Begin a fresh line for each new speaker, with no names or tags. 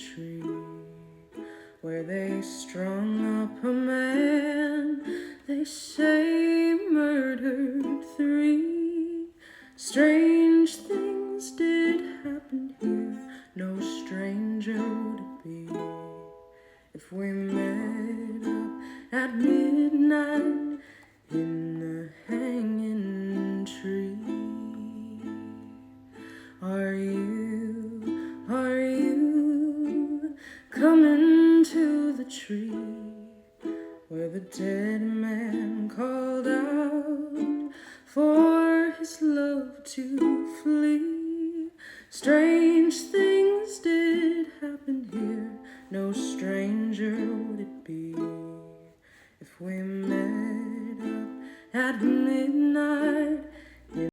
tree where they strung up a man, they say murdered 3. Strange things did happen here, no stranger would it be if we met up at midnight in the hanging tree. Are you coming to the tree where the dead man called out for his love to flee? Strange